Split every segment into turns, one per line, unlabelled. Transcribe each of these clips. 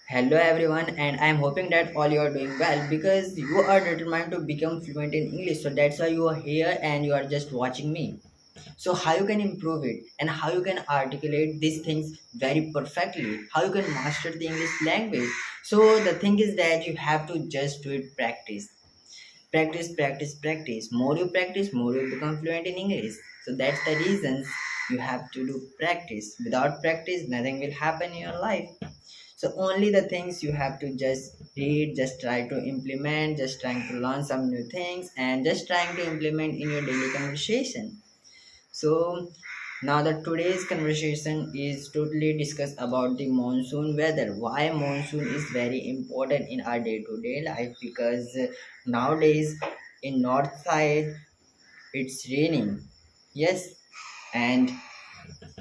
Hello everyone, and I'm hoping that all you are doing well because you are determined to become fluent in English. So that's why you are here and you are just watching me. So how you can improve it and how you can articulate these things very perfectly, how you can master the English language. So the thing is that you have to just do it practice. Practice, practice, practice. More you practice, more you become fluent in English. So that's the reasons you have to do practice. Without practice, nothing will happen in your life. So only the things you have to just read, just try to implement, just trying to learn some new things, and just trying to implement in your daily conversation. So now the today's conversation is totally discuss about the monsoon weather. Why monsoon is very important in our day-to-day life because nowadays in north side it's raining. Yes, and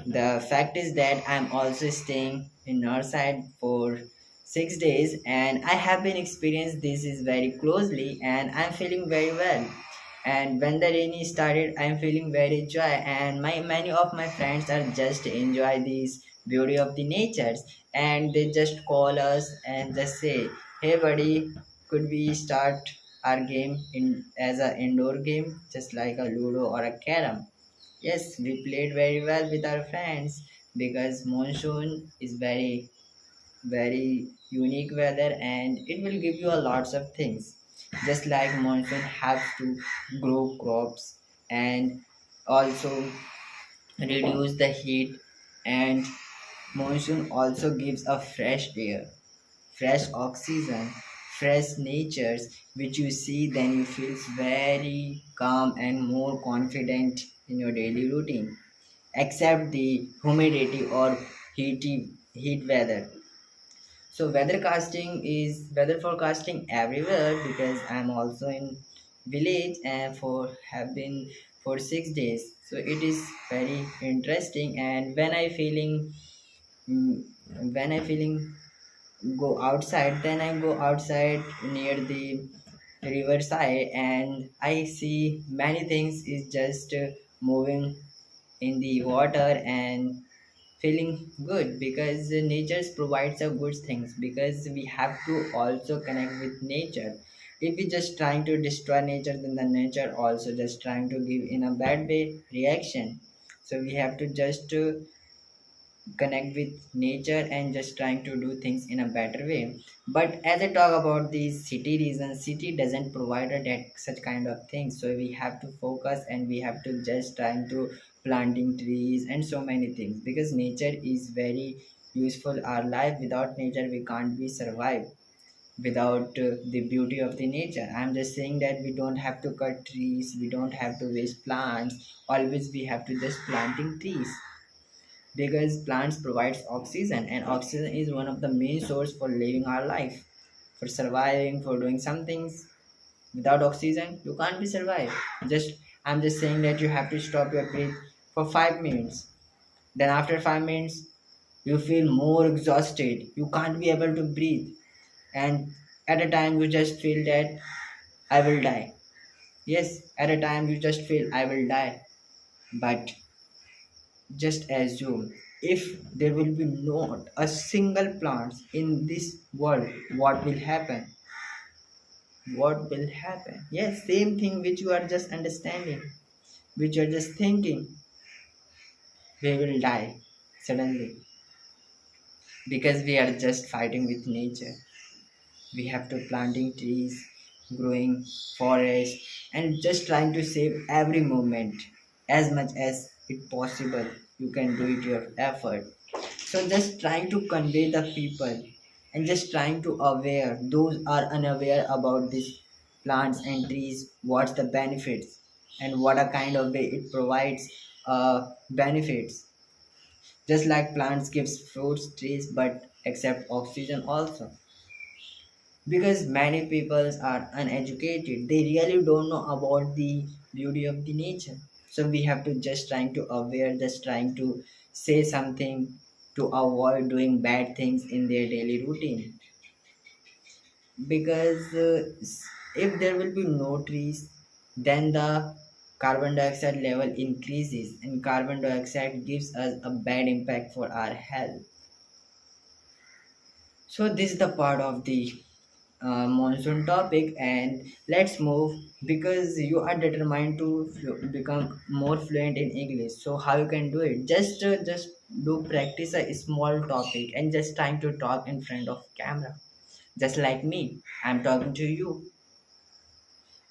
the fact is that I'm also staying in Northside for 6 days, and I have been experienced this is very closely, and I'm feeling very well. And when the rainy started, I'm feeling very joy, and my many of my friends are just enjoy this beauty of the natures, and they just call us and just say, "Hey, buddy, could we start our game in as an indoor game, just like a Ludo or a Carom?" Yes, we played very well with our friends because monsoon is very unique weather and it will give you a lots of things. Just like monsoon has to grow crops and also reduce the heat, and monsoon also gives a fresh air, fresh oxygen, fresh natures which you see, then you feel very calm and more confident in your daily routine, except the humidity or heat weather. So weather forecasting everywhere because I'm also in village and for have been for 6 days. So it is very interesting, and mm, when I feeling go outside, then I go outside near the riverside and I see many things is just moving in the water and feeling good because nature provides a good things because we have to also connect with nature. If we just trying to destroy nature, then the nature also just trying to give in a bad way reaction. So we have to just connect with nature and just trying to do things in a better way. But as I talk about the city reasons, city doesn't provide a that such kind of things, so we have to focus and we have to just trying to planting trees and so many things because nature is very useful our life. Without nature we can't be survive. Without the beauty of the nature, I'm just saying that we don't have to cut trees, we don't have to waste plants, always we have to just planting trees because plants provides oxygen and oxygen is one of the main source for living our life, for surviving, for doing some things. Without oxygen you can't be survive. Just I'm just saying that you have to stop your breath for 5 minutes, then after 5 minutes you feel more exhausted, you can't be able to breathe, and at a time you just feel that I will die. Yes, at a time you just feel I will die. But just assume if there will be not a single plant in this world, what will happen? What will happen? Yes, same thing which you are just understanding, which you are just thinking, we will die suddenly because we are just fighting with nature. We have to planting trees, growing forest, and just trying to save every moment as much as it possible. You can do it your effort. So just trying to convey the people and just trying to aware those are unaware about these plants and trees, what's the benefits and what a kind of way it provides benefits. Just like plants gives fruits, trees, but accept oxygen also. Because many people are uneducated, they really don't know about the beauty of the nature. So we have to just trying to aware, just trying to say something to avoid doing bad things in their daily routine. Because if there will be no trees, then the carbon dioxide level increases and carbon dioxide gives us a bad impact for our health. So this is the part of the monsoon topic, and let's move because you are determined to become more fluent in English. So how you can do it? Just do practice a small topic and just trying to talk in front of camera, just like me. I'm talking to you,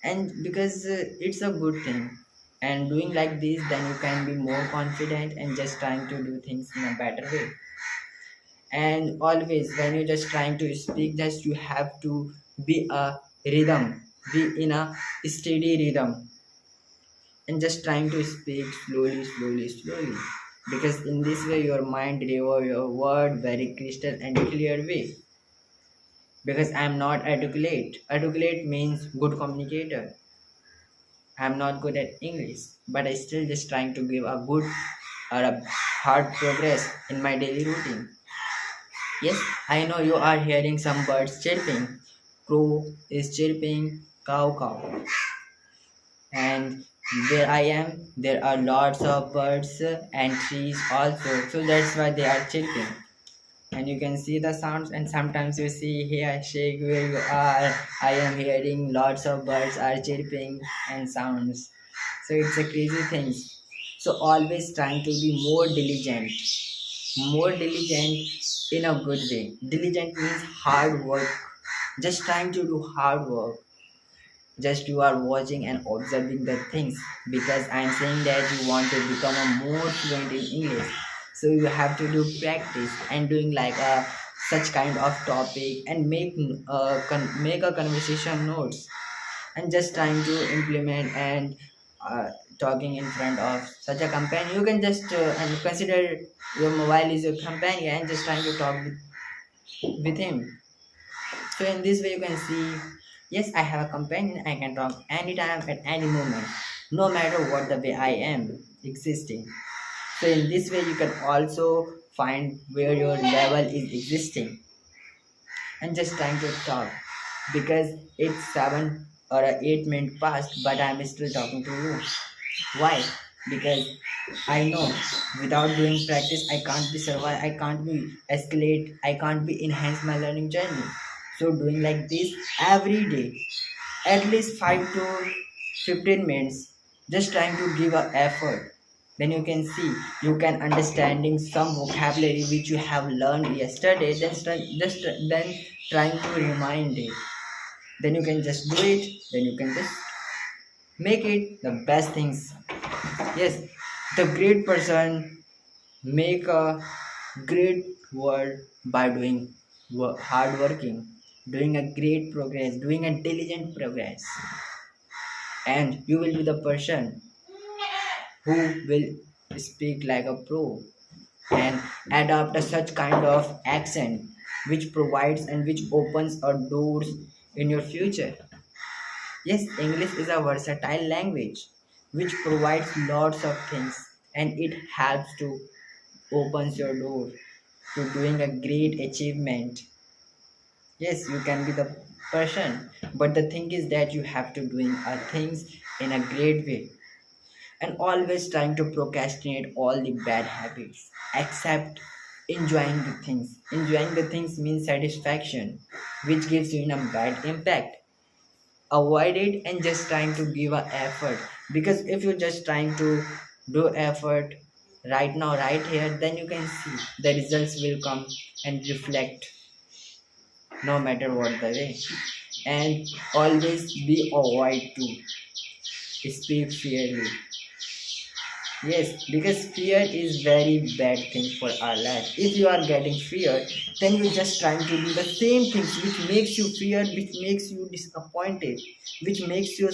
and because it's a good thing. And doing like this, then you can be more confident and just trying to do things in a better way. And always when you're just trying to speak, just you have to be a rhythm, be in a steady rhythm, and just trying to speak slowly, because in this way your mind deliver your word very crystal and clear way. Because I'm not articulate means good communicator. I'm not good at English, but I still just trying to give a good or a hard progress in my daily routine. Yes, I know you are hearing some birds chirping. Crow is chirping, cow cow. And where I am, there are lots of birds and trees also. So that's why they are chirping. And you can see the sounds, and sometimes you see here shake where you are. I am hearing lots of birds are chirping and sounds. So it's a crazy thing. So always trying to be more diligent in a good way. Diligent means hard work. Just trying to do hard work. Just you are watching and observing the things, because I'm saying that you want to become a more fluent in English. So you have to do practice and doing like a such kind of topic, and make a conversation notes, and just trying to implement and uh, talking in front of such a companion. You can just and consider your mobile is your companion and just trying to talk with him. So in this way you can see, yes, I have a companion. I can talk anytime at any moment, no matter what the way I am existing. So in this way you can also find where your level is existing, and just trying to talk, because it's 7 or 8 minutes past, but I'm still talking to you. Why? Because I know without doing practice, I can't be survive. I can't be escalate. I can't be enhance my learning journey. So doing like this every day, at least 5 to 15 minutes, just trying to give a effort. Then you can see you can understanding some vocabulary which you have learned yesterday. Then trying to remind it. Then you can just do it. Then you can just make it the best things. Yes, the great person make a great world by doing hard working, doing a great progress, doing a diligent progress. And you will be the person who will speak like a pro and adopt a such kind of accent which provides and which opens a doors in your future. Yes, English is a versatile language which provides lots of things, and it helps to opens your door to doing a great achievement. Yes, you can be the person, but the thing is that you have to doing things in a great way, and always trying to procrastinate all the bad habits except enjoying the things. Enjoying the things means satisfaction, which gives you in a bad impact. Avoid it and just trying to give a effort, because if you're just trying to do effort right now right here, then you can see the results will come and reflect no matter what the way. And always be avoid to speak fairly. Yes, because fear is very bad thing for our life. If you are getting fear, then you're just trying to do the same things which makes you fear, which makes you disappointed, which makes your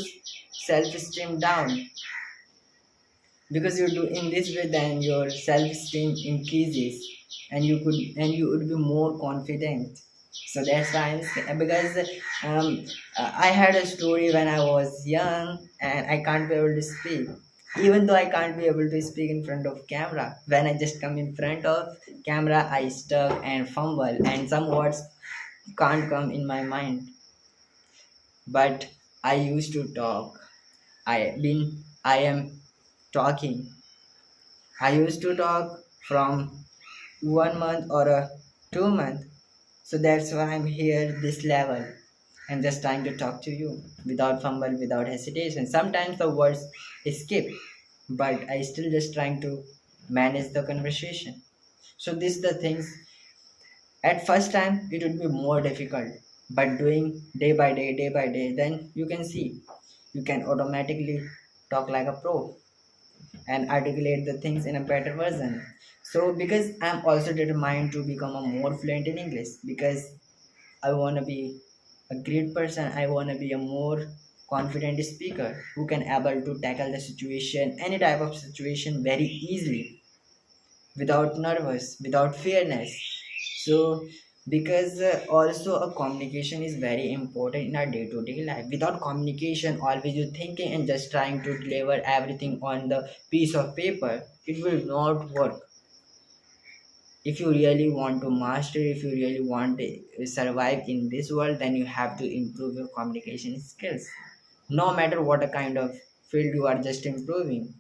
self-esteem down. Because you do in this way, then your self-esteem increases, and you would be more confident. So that's why I'm saying, because um, I had a story when I was young and I can't be able to speak. Even though I can't be able to speak in front of camera, when I just come in front of camera, I stuck and fumble, and some words can't come in my mind. But I used to talk. I am talking. I used to talk from 1 month or 2 month. So that's why I'm here this level and just trying to talk to you without fumble, without hesitation. Sometimes the words escape, but I still just trying to manage the conversation. So this the things. At first time it would be more difficult, but doing day by day, then you can see you can automatically talk like a pro and articulate the things in a better version. So because I'm also determined to become a more fluent in English, because I want to be a great person. I want to be a more confident speaker who can able to tackle the situation, any type of situation very easily, without nervous, without fearness. So because also a communication is very important in our day-to-day life. Without communication, always you thinking and just trying to deliver everything on the piece of paper, it will not work. If you really want to master, if you really want to survive in this world, then you have to improve your communication skills, no matter what a kind of field you are just improving.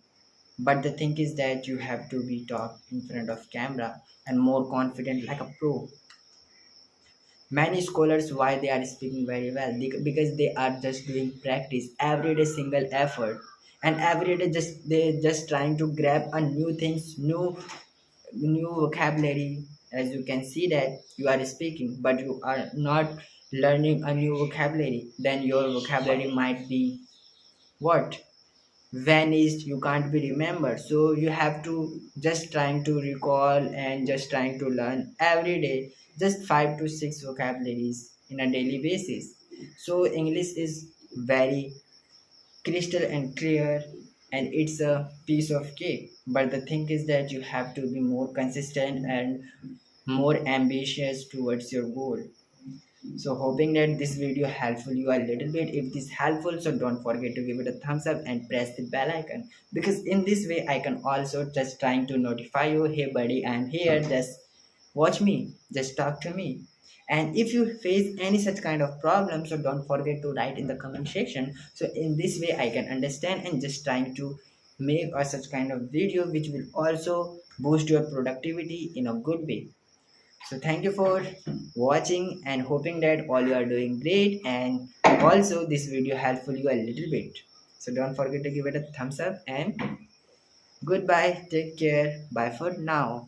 But the thing is that you have to be talk in front of camera and more confident like a pro. Many scholars why they are speaking very well, because they are just doing practice every day, single effort, and every day just they just trying to grab a new things, new vocabulary. As you can see that you are speaking but you are not learning a new vocabulary, then your vocabulary might be what vanished, you can't be remembered. So you have to just trying to recall and just trying to learn every day just 5 to 6 vocabularies in a daily basis. So English is very crystal and clear, and it's a piece of cake. But the thing is that you have to be more consistent and more ambitious towards your goal. So hoping that this video helpful you a little bit. If this helpful, so don't forget to give it a thumbs up and press the bell icon, because in this way I can also just trying to notify you, hey buddy, I'm here, just watch me, just talk to me. And if you face any such kind of problem, so don't forget to write in the comment section. So in this way I can understand and just trying to make a such kind of video which will also boost your productivity in a good way. So thank you for watching and hoping that all you are doing great, and also this video helpful you a little bit. So don't forget to give it a thumbs up and goodbye. Take care. Bye for now.